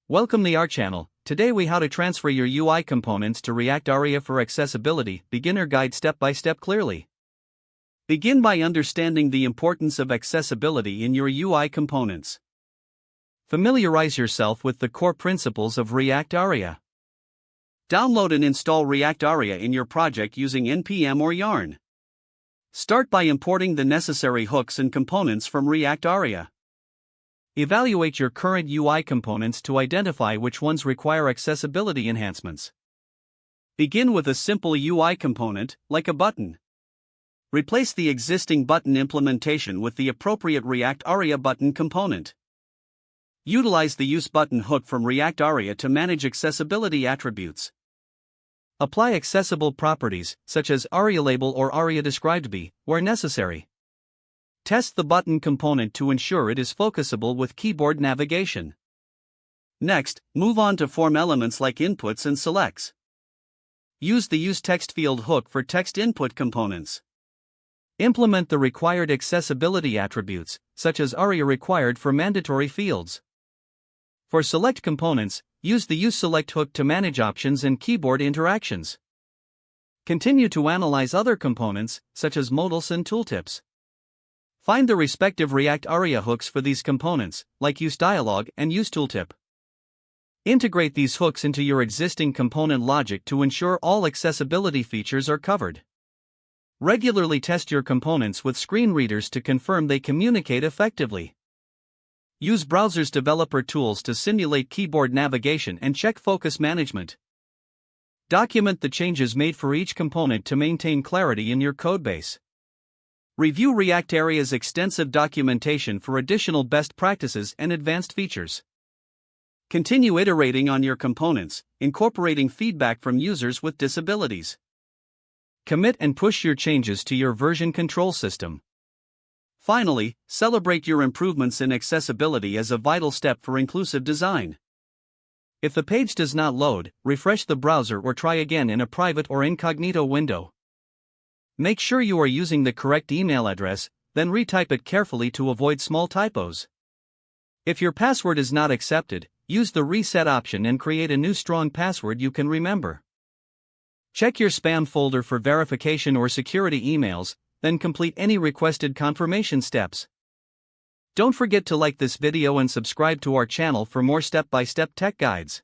Welcome to our channel. Today we how to transfer your UI components to React Aria for accessibility, beginner guide step by step clearly. Begin by understanding the importance of accessibility in your UI components. Familiarize yourself with the core principles of React Aria. Download and install React Aria in your project using npm or yarn. Start by importing the necessary hooks and components from React Aria. Evaluate your current UI components to identify which ones require accessibility enhancements. Begin with a simple UI component, like a button. Replace the existing button implementation with the appropriate React Aria button component. Utilize the Use Button hook from React Aria to manage accessibility attributes. Apply accessible properties, such as Aria Label or Aria Described By, where necessary. Test the button component to ensure it is focusable with keyboard navigation. Next, move on to form elements like inputs and selects. Use the Use Text Field hook for text input components. Implement the required accessibility attributes, such as Aria required for mandatory fields. For select components, use the Use Select hook to manage options and keyboard interactions. Continue to analyze other components, such as modals and tooltips. Find the respective React Aria hooks for these components, like Use Dialog and Use Tooltip. Integrate these hooks into your existing component logic to ensure all accessibility features are covered. Regularly test your components with screen readers to confirm they communicate effectively. Use browser's developer tools to simulate keyboard navigation and check focus management. Document the changes made for each component to maintain clarity in your codebase. Review React Aria's extensive documentation for additional best practices and advanced features. Continue iterating on your components, incorporating feedback from users with disabilities. Commit and push your changes to your version control system. Finally, celebrate your improvements in accessibility as a vital step for inclusive design. If the page does not load, refresh the browser or try again in a private or incognito window. Make sure you are using the correct email address, then retype it carefully to avoid small typos. If your password is not accepted, use the reset option and create a new strong password you can remember. Check your spam folder for verification or security emails, then complete any requested confirmation steps. Don't forget to like this video and subscribe to our channel for more step-by-step tech guides.